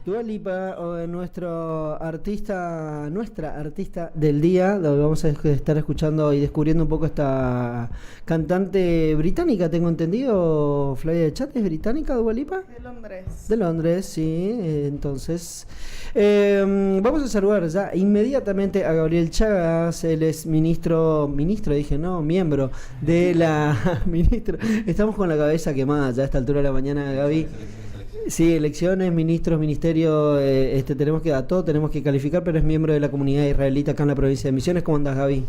Dua Lipa, nuestra artista del día, lo que vamos a estar escuchando y descubriendo un poco esta cantante británica, tengo entendido, Flavia de Chat, ¿es británica Dua Lipa? De Londres. De Londres, sí, entonces vamos a saludar ya inmediatamente a Gabriel Chagas, él es miembro de la ministro, estamos con la cabeza quemada ya a esta altura de la mañana, Gaby. Sí, elecciones, ministros, ministerio, tenemos que dar todo, tenemos que calificar, pero es miembro de la comunidad israelita acá en la provincia de Misiones. ¿Cómo andás, Gaby?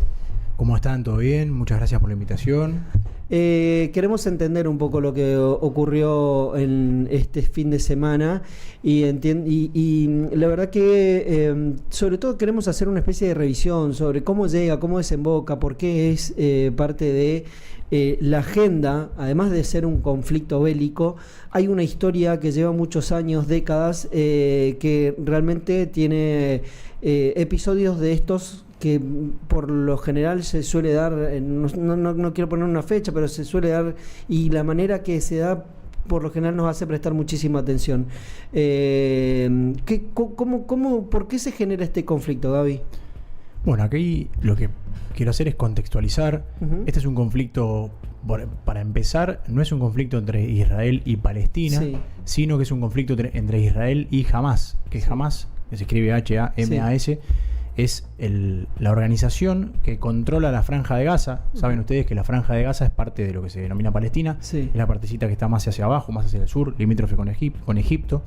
¿Cómo están? ¿Todo bien? Muchas gracias por la invitación. Queremos entender un poco lo que ocurrió en este fin de semana y la verdad que sobre todo queremos hacer una especie de revisión sobre cómo llega, cómo desemboca, por qué es parte de la agenda. Además de ser un conflicto bélico, hay una historia que lleva muchos años, décadas, que realmente tiene episodios de estos que por lo general se suele dar, no quiero poner una fecha, pero se suele dar, y la manera que se da por lo general nos hace prestar muchísima atención. ¿Por qué se genera este conflicto, Gaby? Bueno, aquí lo que quiero hacer es contextualizar. Este es un conflicto, para empezar, no es un conflicto entre Israel y Palestina, sino que es un conflicto entre Israel y Hamas, que Hamas, que se escribe H-A-M-A-S, es la organización que controla la Franja de Gaza. Saben ustedes que la Franja de Gaza es parte de lo que se denomina Palestina. Es la partecita que está más hacia abajo, más hacia el sur, limítrofe con Egipto.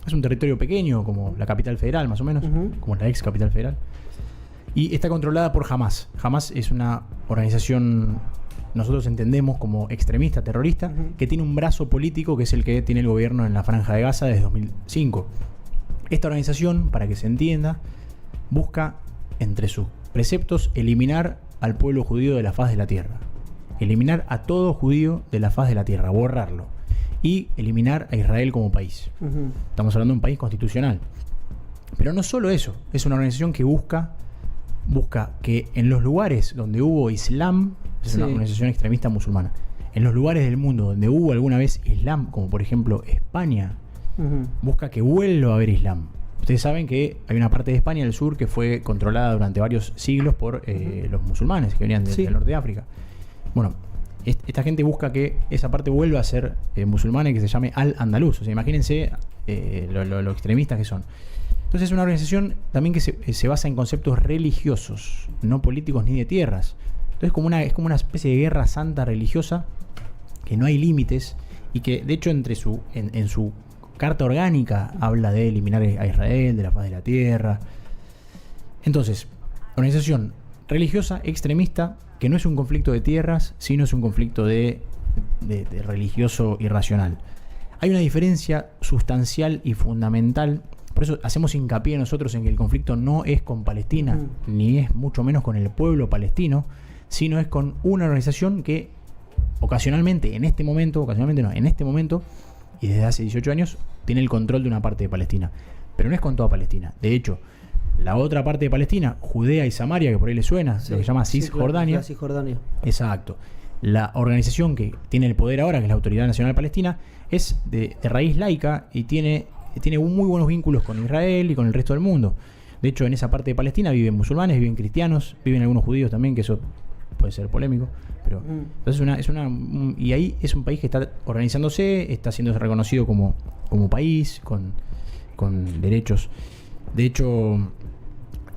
Es un territorio pequeño, como la capital federal, más o menos, como la ex capital federal. Y está controlada por Hamas. Hamas es una organización, nosotros entendemos como extremista, terrorista, que tiene un brazo político que es el que tiene el gobierno en la Franja de Gaza desde 2005. Esta organización, para que se entienda, busca, entre sus preceptos, eliminar al pueblo judío de la faz de la tierra. Eliminar a todo judío de la faz de la tierra, borrarlo. Y eliminar a Israel como país. Estamos hablando de un país constitucional. Pero no solo eso, es una organización que busca que en los lugares donde hubo Islam, es una organización extremista musulmana, en los lugares del mundo donde hubo alguna vez Islam, como por ejemplo España, busca que vuelva a haber Islam. Ustedes saben que hay una parte de España, del sur, que fue controlada durante varios siglos por los musulmanes que venían del norte de África. Bueno, esta gente busca que esa parte vuelva a ser musulmana y que se llame Al-Andalus. O sea, imagínense lo extremistas que son. Entonces es una organización también que se basa en conceptos religiosos, no políticos ni de tierras. Entonces es como una especie de guerra santa religiosa, que no hay límites, y que de hecho en su carta orgánica habla de eliminar a Israel de la faz de la tierra. Entonces, organización religiosa, extremista, que no es un conflicto de tierras, sino es un conflicto de religioso irracional. Hay una diferencia sustancial y fundamental. Por eso hacemos hincapié nosotros en que el conflicto no es con Palestina, ni es mucho menos con el pueblo palestino, sino es con una organización que ocasionalmente, en este momento, y desde hace 18 años, tiene el control de una parte de Palestina. Pero no es con toda Palestina. De hecho, la otra parte de Palestina, Judea y Samaria, que por ahí le suena, lo que se llama Cisjordania. Cisjordania. Exacto. La organización que tiene el poder ahora, que es la Autoridad Nacional Palestina, es de raíz laica y tiene muy buenos vínculos con Israel y con el resto del mundo. De hecho, en esa parte de Palestina viven musulmanes, viven cristianos, viven algunos judíos también, que eso puede ser polémico. Pero entonces y ahí es un país que está organizándose, está siendo reconocido como país, con derechos. De hecho,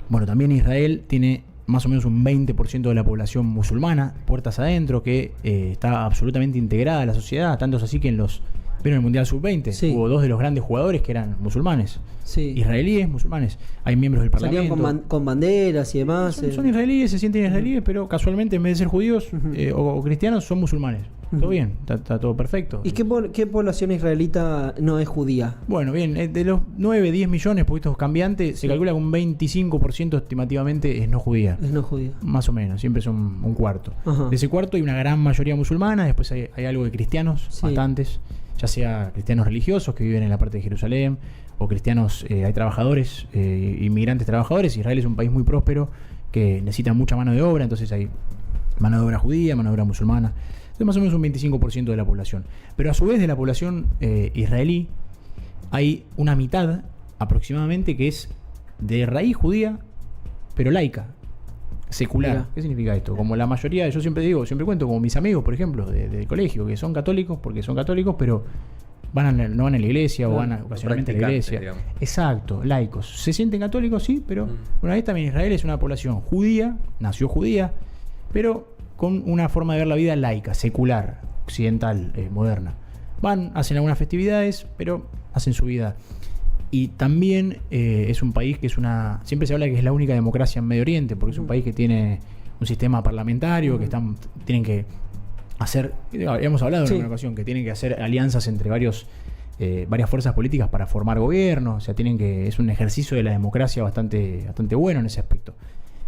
bueno, también Israel tiene más o menos un 20% de la población musulmana, puertas adentro, que está absolutamente integrada a la sociedad. Tanto es así que ¿vieron el Mundial Sub-20? Hubo 2 de los grandes jugadores que eran musulmanes. Israelíes, musulmanes. Hay miembros del Parlamento. Salían con banderas y demás. Son israelíes, se sienten israelíes, pero casualmente en vez de ser judíos o cristianos, son musulmanes. Todo bien, está todo perfecto. ¿Y qué población israelita no es judía? Bueno, bien, de los 9, 10 millones, poquitos cambiantes, se calcula que un 25% estimativamente es no judía. Es no judía. Más o menos, siempre son un cuarto. De ese cuarto hay una gran mayoría musulmana, después hay algo de cristianos, bastantes, ya sea cristianos religiosos que viven en la parte de Jerusalén, o cristianos, hay trabajadores, inmigrantes trabajadores. Israel es un país muy próspero que necesita mucha mano de obra, entonces hay mano de obra judía, mano de obra musulmana. Entonces más o menos un 25% de la población. Pero a su vez de la población israelí hay una mitad aproximadamente que es de raíz judía, pero laica, secular. Mira. ¿Qué significa esto? Como la mayoría, yo siempre cuento, como mis amigos, por ejemplo, del colegio, que son católicos, porque son católicos, pero no van a la iglesia o van ocasionalmente a la iglesia. Digamos. Exacto, laicos. Se sienten católicos, sí, pero una vez también Israel es una población judía, nació judía, pero con una forma de ver la vida laica, secular, occidental, moderna. Hacen algunas festividades, pero hacen su vida. Y también es un país que siempre se habla que es la única democracia en Medio Oriente, porque es un país que tiene un sistema parlamentario, que tienen que hacer, habíamos hablado en una ocasión, que tienen que hacer alianzas entre varias fuerzas políticas para formar gobierno, o sea, es un ejercicio de la democracia bastante bueno en ese aspecto.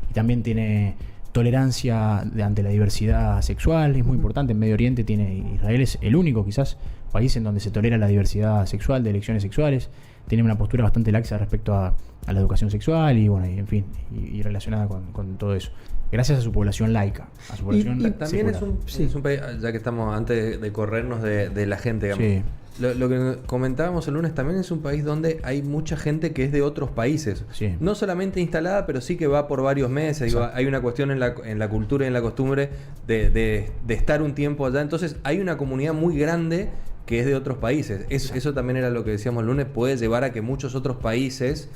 Y también tiene tolerancia ante la diversidad sexual, es muy importante. En Medio Oriente Israel es el único quizás país en donde se tolera la diversidad sexual, de elecciones sexuales. Tiene una postura bastante laxa respecto a la educación sexual y en fin, y relacionada con todo eso. Gracias a su población laica. A su población y también es un país, ya que estamos antes de corrernos de la gente, digamos. Sí. Lo que comentábamos el lunes, también es un país donde hay mucha gente que es de otros países. Sí. No solamente instalada, pero sí que va por varios meses. Hay una cuestión en la cultura y en la costumbre de estar un tiempo allá. Entonces hay una comunidad muy grande que es de otros países. Eso también era lo que decíamos el lunes, puede llevar a que muchos otros países,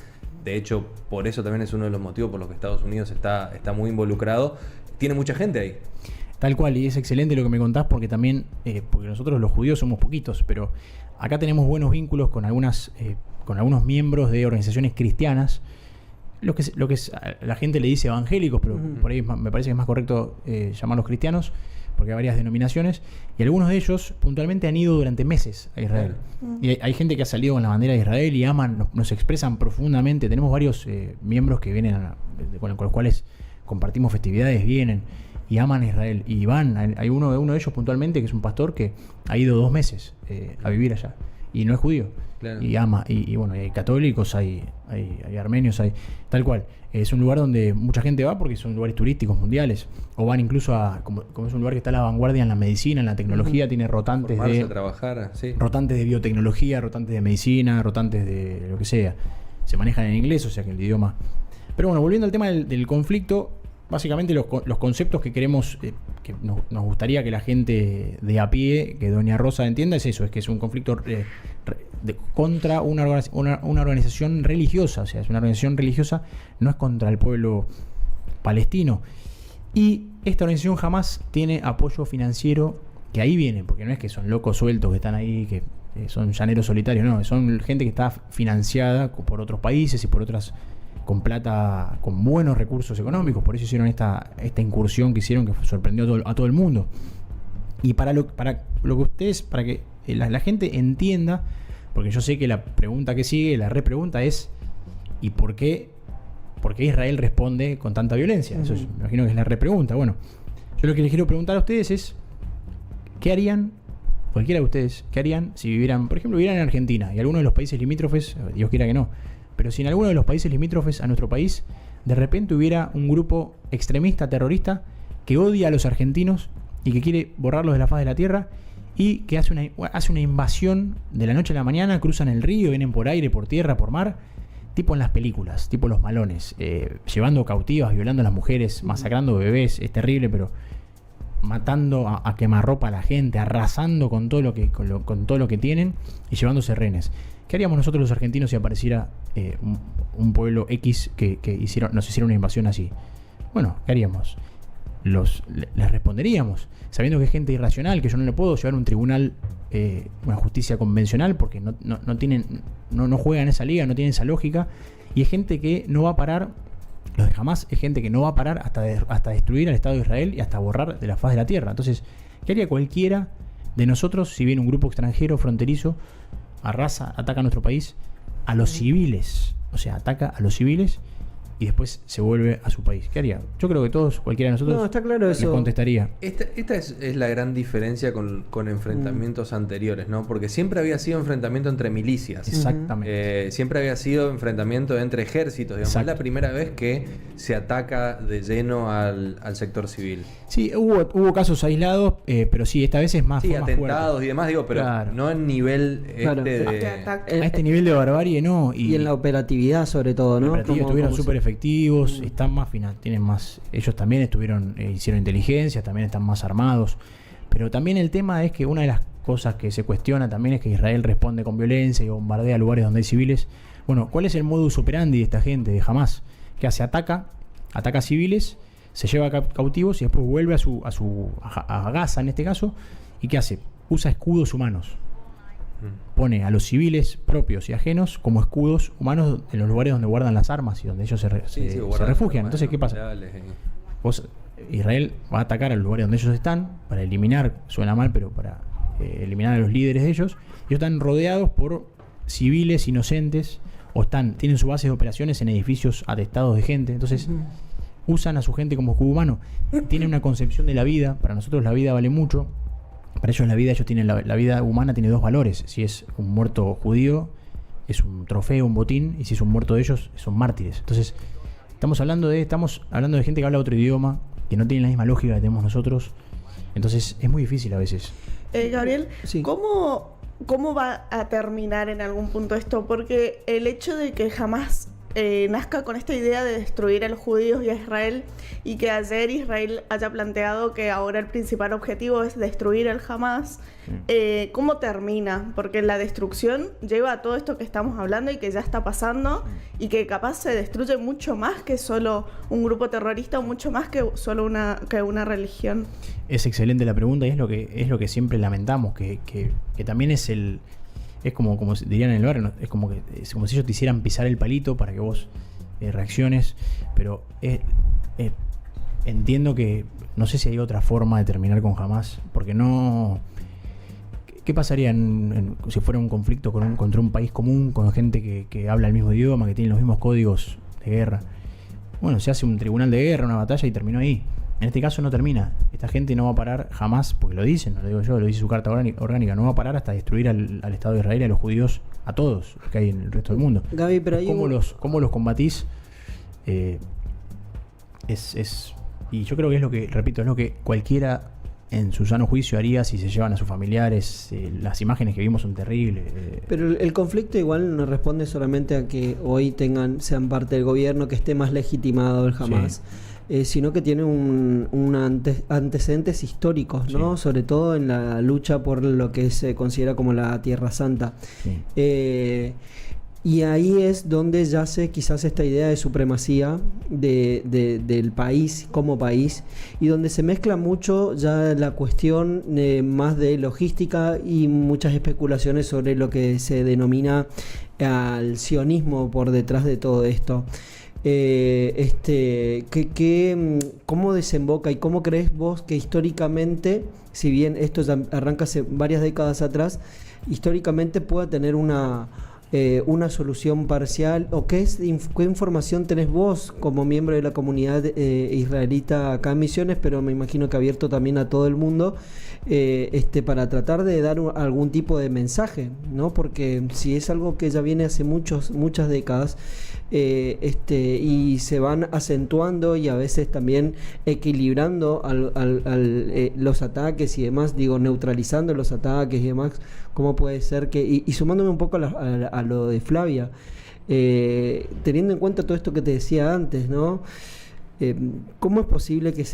de hecho, por eso también es uno de los motivos por los que Estados Unidos está muy involucrado, tiene mucha gente ahí. Tal cual, y es excelente lo que me contás, porque también, porque nosotros los judíos somos poquitos, pero acá tenemos buenos vínculos con algunos miembros de organizaciones cristianas, lo que la gente le dice evangélicos, pero por ahí me parece que es más correcto llamarlos cristianos, porque hay varias denominaciones, y algunos de ellos puntualmente han ido durante meses a Israel. Y hay gente que ha salido con la bandera de Israel y aman, nos expresan profundamente. Tenemos varios miembros que vienen con los cuales compartimos festividades, vienen y aman a Israel. Y hay uno de ellos puntualmente que es un pastor que ha ido 2 meses a vivir allá. Y no es judío. Claro. Y ama. Y hay católicos, hay armenios, tal cual. Es un lugar donde mucha gente va porque son lugares turísticos mundiales. O van incluso como es un lugar que está a la vanguardia en la medicina, en la tecnología, tiene rotantes rotantes de biotecnología, rotantes de medicina, rotantes de lo que sea. Se manejan en inglés, o sea que el idioma. Pero bueno, volviendo al tema del conflicto, básicamente los conceptos que queremos, que nos gustaría que la gente de a pie, que doña Rosa entienda, es eso, es que es un conflicto contra una organización religiosa, o sea, es una organización religiosa, no es contra el pueblo palestino. Y esta organización jamás tiene apoyo financiero, que ahí viene, porque no es que son locos sueltos que están ahí, que son llaneros solitarios, no, son gente que está financiada por otros países y por otras, con plata, con buenos recursos económicos. Por eso hicieron esta incursión que hicieron, que sorprendió a todo el mundo. Y para que la gente entienda, porque yo sé que la pregunta que sigue, la repregunta es ¿y por qué Israel responde con tanta violencia? Eso me imagino que es la repregunta. Bueno, yo lo que les quiero preguntar a ustedes es ¿qué harían, cualquiera de ustedes, qué harían si vivieran, por ejemplo, en Argentina y alguno de los países limítrofes, Dios quiera que no, pero si en alguno de los países limítrofes a nuestro país de repente hubiera un grupo extremista, terrorista, que odia a los argentinos y que quiere borrarlos de la faz de la tierra y que hace una invasión de la noche a la mañana, cruzan el río, vienen por aire, por tierra, por mar, tipo en las películas, tipo Los Malones, llevando cautivas, violando a las mujeres, masacrando bebés, es terrible, pero matando a quemarropa a la gente, arrasando con todo lo que tienen y llevándose rehenes. ¿Qué haríamos nosotros los argentinos si apareciera un pueblo X que nos hiciera una invasión así? Bueno, ¿qué haríamos? Les responderíamos, sabiendo que es gente irracional, que yo no le puedo llevar a un tribunal, una justicia convencional, porque no juegan en esa liga, no tienen esa lógica, y es gente que no va a parar, los de Hamás es gente que no va a parar hasta destruir al Estado de Israel y hasta borrar de la faz de la tierra. Entonces, ¿qué haría cualquiera de nosotros si viene un grupo extranjero fronterizo, ataca a nuestro país, a los civiles? O sea, ataca a los civiles y después se vuelve a su país. ¿Qué haría? Yo creo que todos, cualquiera de nosotros, está claro eso. le contestaría. Esta es la gran diferencia con enfrentamientos anteriores, ¿no? Porque siempre había sido enfrentamiento entre milicias. Exactamente. Siempre había sido enfrentamiento entre ejércitos. Digamos. Es la primera vez que se ataca de lleno al sector civil. Sí, hubo casos aislados, pero sí, esta vez es más. Sí, atentados y demás, digo, pero claro, no en nivel a este nivel de barbarie, no. Y en la operatividad, sobre todo, ¿no? Estuvieron súper efectivos, están más tienen más. Ellos también hicieron inteligencia, también están más armados. Pero también el tema es que una de las cosas que se cuestiona también es que Israel responde con violencia y bombardea lugares donde hay civiles. Bueno, ¿cuál es el modus operandi de esta gente, de Hamás? Que hace? Ataca civiles, se lleva cautivos y después vuelve a Gaza en este caso. ¿Y qué hace? Usa escudos humanos. Pone a los civiles propios y ajenos como escudos humanos en los lugares donde guardan las armas y donde ellos se refugian. Entonces, ¿qué pasa? Israel va a atacar a los lugares donde ellos están para eliminar, suena mal, pero para eliminar a los líderes de ellos. Ellos están rodeados por civiles inocentes o tienen su base de operaciones en edificios atestados de gente. Entonces usan a su gente como escudo humano. Tienen una concepción de la vida. Para nosotros la vida vale mucho. Para ellos tienen la vida humana tiene dos valores. Si es un muerto judío, es un trofeo, un botín, y si es un muerto de ellos, son mártires. Entonces, estamos hablando de gente que habla otro idioma, que no tiene la misma lógica que tenemos nosotros. Entonces, es muy difícil a veces. Gabriel, sí. ¿Cómo va a terminar en algún punto esto? Porque el hecho de que jamás nazca con esta idea de destruir a los judíos y a Israel, y que ayer Israel haya planteado que ahora el principal objetivo es destruir el Hamás, ¿cómo termina? Porque la destrucción lleva a todo esto que estamos hablando y que ya está pasando, y que capaz se destruye mucho más que solo un grupo terrorista, o mucho más que solo una religión. Es excelente la pregunta, y es lo que siempre lamentamos, que también es como dirían en el barrio, es como si ellos te hicieran pisar el palito para que vos reacciones, pero entiendo que no sé si hay otra forma de terminar con Hamás, porque no. ¿Qué pasaría si fuera un conflicto contra un país común, con gente que habla el mismo idioma, que tiene los mismos códigos de guerra? Bueno, se hace un tribunal de guerra, una batalla, y terminó ahí. En este caso no termina. Esta gente no va a parar jamás, porque lo dicen, no lo digo yo, lo dice su carta orgánica, no va a parar hasta destruir al Estado de Israel y a los judíos, a todos los que hay en el resto del mundo. Gaby, pero ahí ¿Cómo los combatís? Y yo creo que es lo que cualquiera en su sano juicio haría si se llevan a sus familiares. Las imágenes que vimos son terribles. Pero el conflicto igual no responde solamente a que hoy sean parte del gobierno, que esté más legitimado el Hamás. Sí. Sino que tiene antecedentes históricos, ¿no? Sí. Sobre todo en la lucha por lo que se considera como la Tierra Santa. Sí. Y ahí es donde yace quizás esta idea de supremacía del país como país, y donde se mezcla mucho ya la cuestión más de logística y muchas especulaciones sobre lo que se denomina al sionismo por detrás de todo esto. ¿Cómo desemboca y cómo crees vos que históricamente, si bien esto ya arranca hace varias décadas atrás, históricamente pueda tener una solución parcial? ¿O qué información tenés vos como miembro de la comunidad israelita acá en Misiones, pero me imagino que abierto también a todo el mundo, para tratar de dar algún tipo de mensaje, ¿no? Porque si es algo que ya viene hace muchas décadas, y se van acentuando y a veces también equilibrando los ataques y demás, neutralizando los ataques y demás, ¿cómo puede ser que, y sumándome un poco a lo de Flavia, teniendo en cuenta todo esto que te decía antes, ¿no? ¿Cómo es posible que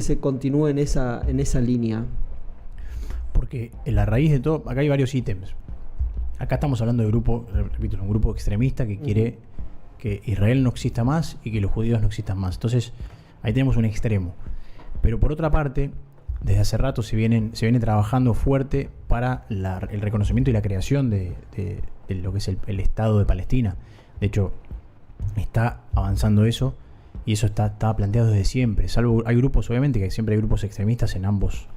se continúe en esa línea? Porque en la raíz de todo, acá hay varios ítems. Acá estamos hablando de un grupo extremista que quiere que Israel no exista más y que los judíos no existan más. Entonces, ahí tenemos un extremo. Pero por otra parte, desde hace rato se viene trabajando fuerte para el reconocimiento y la creación de lo que es el Estado de Palestina. De hecho, está avanzando eso, y eso está planteado desde siempre. Salvo hay grupos, obviamente, que siempre hay grupos extremistas en ambos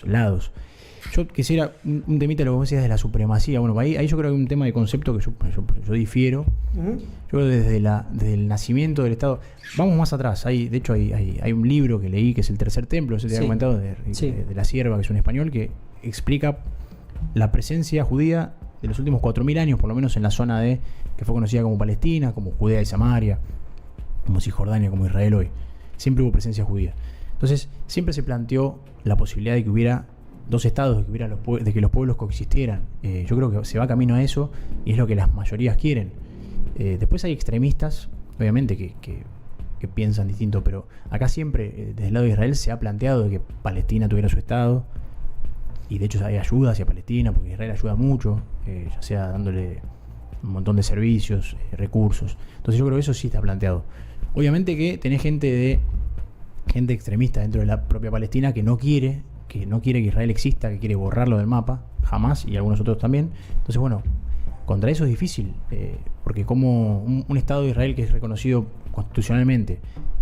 lados. Yo quisiera un temita de lo que vos decías de la supremacía. Bueno, ahí yo creo que hay un tema de concepto que yo difiero, Yo creo que desde el nacimiento del Estado, vamos más atrás, de hecho hay un libro que leí que es El Tercer Templo, ese te había comentado, de La Sierva, que es un español, que explica la presencia judía de los últimos 4.000 años, por lo menos en la zona que fue conocida como Palestina, como Judea y Samaria, como Cisjordania, como Israel hoy. Siempre hubo presencia judía. Entonces, siempre se planteó la posibilidad de que hubiera dos estados, de que los pueblos coexistieran. Yo creo que se va camino a eso y es lo que las mayorías quieren. Después hay extremistas, obviamente, que piensan distinto, pero acá siempre, desde el lado de Israel, se ha planteado de que Palestina tuviera su estado, y de hecho hay ayuda hacia Palestina, porque Israel ayuda mucho, ya sea dándole un montón de servicios, recursos. Entonces yo creo que eso sí está planteado. Obviamente que tenés gente extremista dentro de la propia Palestina que no quiere que Israel exista, que quiere borrarlo del mapa, Hamas y algunos otros también. Entonces, bueno, contra eso es difícil, porque como un Estado de Israel que es reconocido constitucionalmente,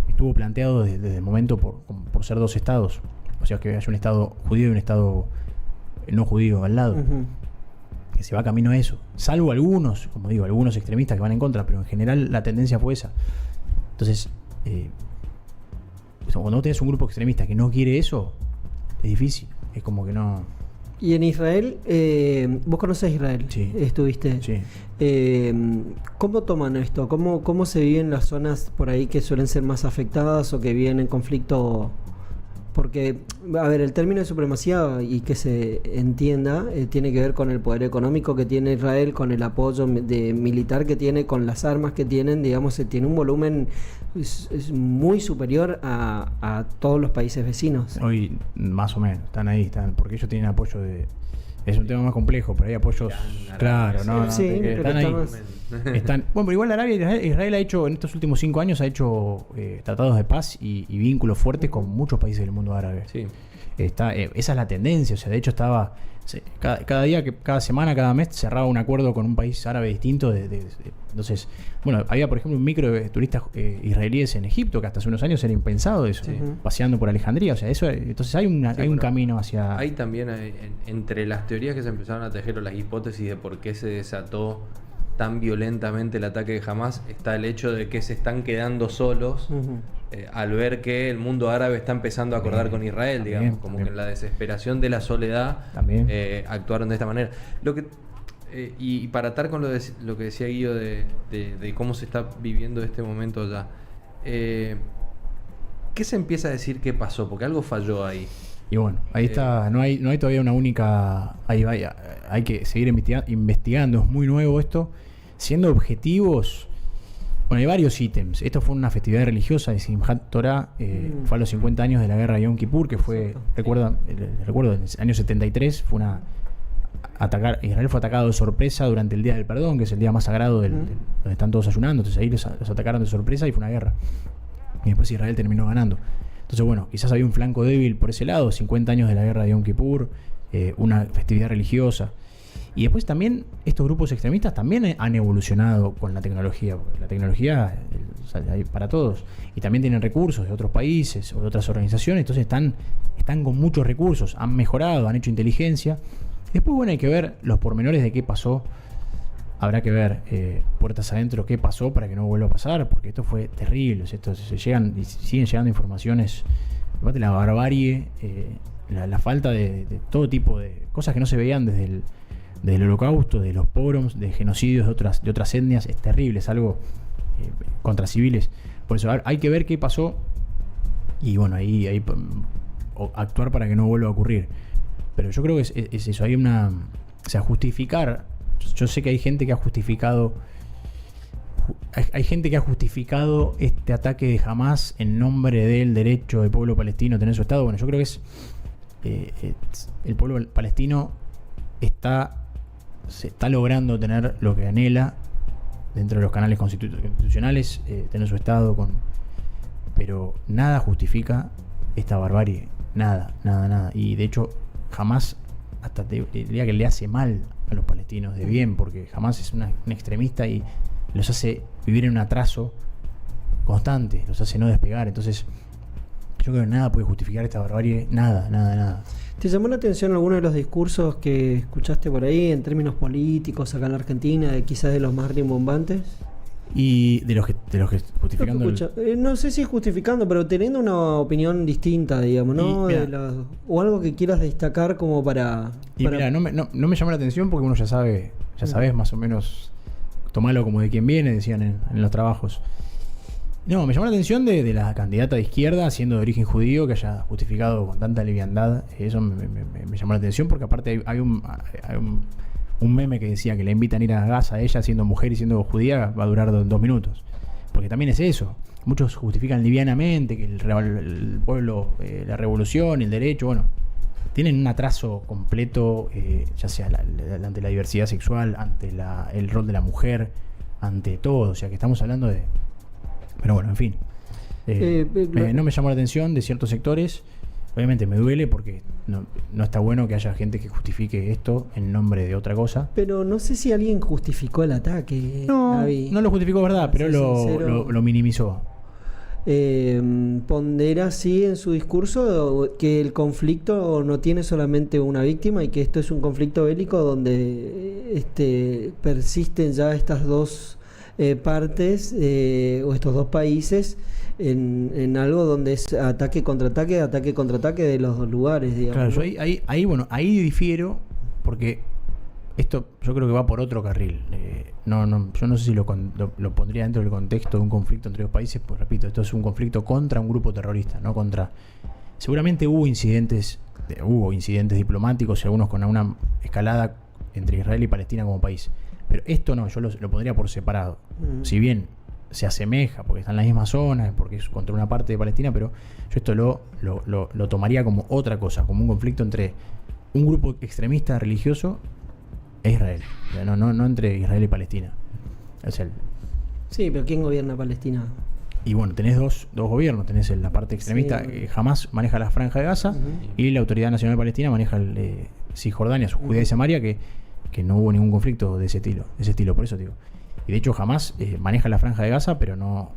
estuvo planteado desde el momento por ser dos estados, o sea, que haya un Estado judío y un Estado no judío al lado, que se va camino a eso, salvo algunos, como digo, algunos extremistas que van en contra, pero en general la tendencia fue esa. Entonces, cuando vos tenés un grupo extremista que no quiere eso, es difícil, es como que no. Y en Israel, vos conocés Israel, sí. Estuviste. Sí. ¿Cómo toman esto? ¿Cómo se viven las zonas por ahí que suelen ser más afectadas o que viven en conflicto? Porque, a ver, el término de supremacía, y que se entienda, tiene que ver con el poder económico que tiene Israel, con el apoyo militar que tiene, con las armas que tienen, digamos, tiene un volumen es muy superior a todos los países vecinos. Hoy, más o menos, están porque ellos tienen apoyo es un tema más complejo, pero hay apoyos, claro, ¿no? Sí, están ahí. Bueno, pero igual Israel ha hecho, en estos últimos 5 años, ha hecho tratados de paz y vínculos fuertes con muchos países del mundo árabe. Sí. Esa es la tendencia, o sea, de hecho estaba cada día, cada semana, cada mes cerraba un acuerdo con un país árabe distinto. Entonces, bueno, había por ejemplo un micro de turistas israelíes en Egipto que hasta hace unos años era impensado eso, paseando por Alejandría, o sea, eso, entonces hay un camino hacia. Hay también entre las teorías que se empezaron a tejer o las hipótesis de por qué se desató tan violentamente el ataque de Hamas, está el hecho de que se están quedando solos al ver que el mundo árabe está empezando a acordar con Israel, digamos, como que en la desesperación de la soledad actuaron de esta manera. Y para atar con lo que decía Guido de cómo se está viviendo este momento allá, ¿qué se empieza a decir que pasó? Porque algo falló ahí. Y bueno, ahí está, no hay todavía una única. Hay que seguir investigando, es muy nuevo esto. Siendo objetivos, bueno, hay varios ítems. Esto fue una festividad religiosa de Simchat Torah, fue a los 50 años de la guerra de Yom Kippur, que fue, recuerdo, en el año 73, Israel fue atacado de sorpresa durante el Día del Perdón, que es el día más sagrado donde están todos ayunando. Entonces ahí los atacaron de sorpresa y fue una guerra. Y después Israel terminó ganando. Entonces, bueno, quizás había un flanco débil por ese lado, 50 años de la guerra de Yom Kippur, una festividad religiosa. Y después también estos grupos extremistas también han evolucionado con la tecnología, porque la tecnología hay para todos. Y también tienen recursos de otros países o de otras organizaciones, entonces están con muchos recursos, han mejorado, han hecho inteligencia. Después, bueno, hay que ver los pormenores de qué pasó. Habrá que ver puertas adentro qué pasó para que no vuelva a pasar, porque esto fue terrible. Siguen llegando informaciones, aparte la barbarie, la falta de todo tipo de cosas que no se veían desde el Holocausto, de los pogroms, de genocidios de otras etnias. Es terrible, es algo contra civiles. Por eso hay que ver qué pasó y bueno, ahí actuar para que no vuelva a ocurrir. Pero yo creo que es eso, hay una. O sea, justificar. Yo sé que hay gente que ha justificado este ataque de Hamas en nombre del derecho del pueblo palestino a tener su estado. Bueno, yo creo que el pueblo palestino se está logrando tener lo que anhela dentro de los canales constitucionales, tener su estado pero nada justifica esta barbarie, nada. Y de hecho Hamas hasta te diría que le hace mal a los palestinos de bien, porque Hamas es un extremista y los hace vivir en un atraso constante, los hace no despegar. Entonces yo creo que nada puede justificar esta barbarie, nada. ¿Te llamó la atención alguno de los discursos que escuchaste por ahí en términos políticos acá en la Argentina, quizás de los más rimbombantes? Y de los que justificando no sé si justificando, pero teniendo una opinión distinta, digamos, ¿no? Mirá, o algo que quieras destacar como para... Mira, no me llamó la atención porque uno ya sabes más o menos, tomarlo como de quien viene, decían en los trabajos. No, me llamó la atención de la candidata de izquierda, siendo de origen judío, que haya justificado con tanta liviandad. Eso me llamó la atención porque aparte hay un meme que decía que le invitan a ir a Gaza a ella siendo mujer y siendo judía, va a durar 2 minutos. Porque también es eso. Muchos justifican livianamente que el pueblo, la revolución, el derecho, bueno, tienen un atraso completo, ya sea ante la diversidad sexual, ante el rol de la mujer, ante todo. O sea que estamos hablando de... Pero bueno, en fin. No me llamó la atención de ciertos sectores. Obviamente me duele porque no está bueno que haya gente que justifique esto en nombre de otra cosa. Pero no sé si alguien justificó el ataque. No lo justificó, verdad, pero lo minimizó. Pondera sí en su discurso que el conflicto no tiene solamente una víctima y que esto es un conflicto bélico donde persisten ya estas dos partes o estos dos países en algo donde es ataque contra ataque de los dos lugares, digamos. Claro, yo ahí difiero porque esto yo creo que va por otro carril. Yo no sé si lo pondría dentro del contexto de un conflicto entre dos países, pues repito, esto es un conflicto contra un grupo terrorista, no contra... Seguramente hubo incidentes diplomáticos y algunos con una escalada entre Israel y Palestina como país. Pero esto no, yo lo pondría por separado. Si bien se asemeja, porque está en la misma zona, porque es contra una parte de Palestina, pero yo esto lo tomaría como otra cosa, como un conflicto entre un grupo extremista religioso e Israel. O sea, no entre Israel y Palestina. Sí, pero ¿quién gobierna Palestina? Y bueno, tenés dos gobiernos. Tenés la parte extremista, Hamas maneja la Franja de Gaza, y la Autoridad Nacional Palestina maneja Cisjordania, Judea y Samaria, que no hubo ningún conflicto de ese estilo, por eso digo. Y de hecho Hamas maneja la Franja de Gaza, pero no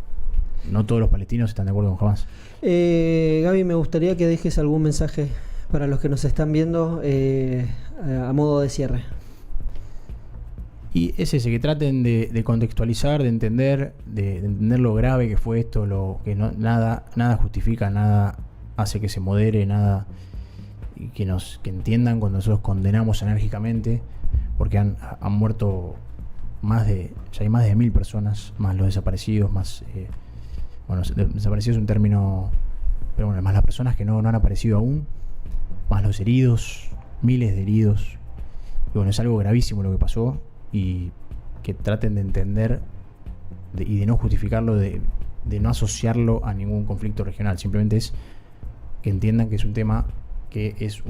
todos los palestinos están de acuerdo con Hamas. Gaby, me gustaría que dejes algún mensaje para los que nos están viendo a modo de cierre. Y es ese, que traten de contextualizar, de entender lo grave que fue esto, nada justifica, nada hace que se modere, nada, y que entiendan cuando nosotros condenamos enérgicamente, porque han muerto ya hay más de 1.000 personas, más los desaparecidos, más desaparecidos es un término, pero bueno, más las personas que no han aparecido aún, más los heridos, miles de heridos. Y bueno, es algo gravísimo lo que pasó, y que traten de entender y de no justificarlo, de no asociarlo a ningún conflicto regional. Simplemente es que entiendan que es un tema que es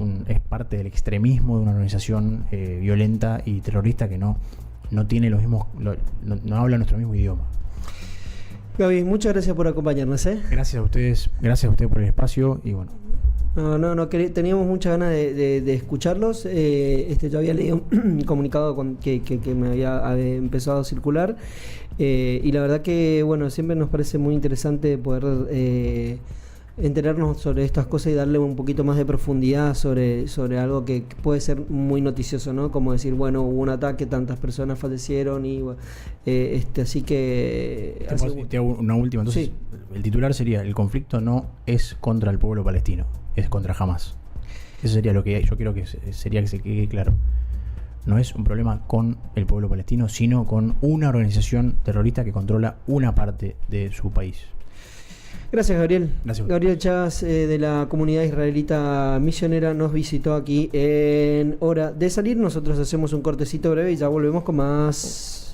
parte del extremismo de una organización violenta y terrorista que no tiene los mismos, no habla nuestro mismo idioma. Gaby, muchas gracias por acompañarnos. Gracias a ustedes por el espacio y bueno. Teníamos muchas ganas de escucharlos. Yo había leído un comunicado que me había empezado a circular, y la verdad que bueno, siempre nos parece muy interesante poder enterarnos sobre estas cosas y darle un poquito más de profundidad sobre algo que puede ser muy noticioso, ¿no? Como decir, bueno, hubo un ataque, tantas personas fallecieron y así que... Te hago una última. Entonces, sí. El titular sería: el conflicto no es contra el pueblo palestino, es contra Hamas. Eso sería lo que yo quiero que se quede claro. No es un problema con el pueblo palestino, sino con una organización terrorista que controla una parte de su país. Gracias, Gabriel. Gracias. Gabriel Chávez, de la comunidad israelita misionera, nos visitó aquí en Hora de Salir. Nosotros hacemos un cortecito breve y ya volvemos con más.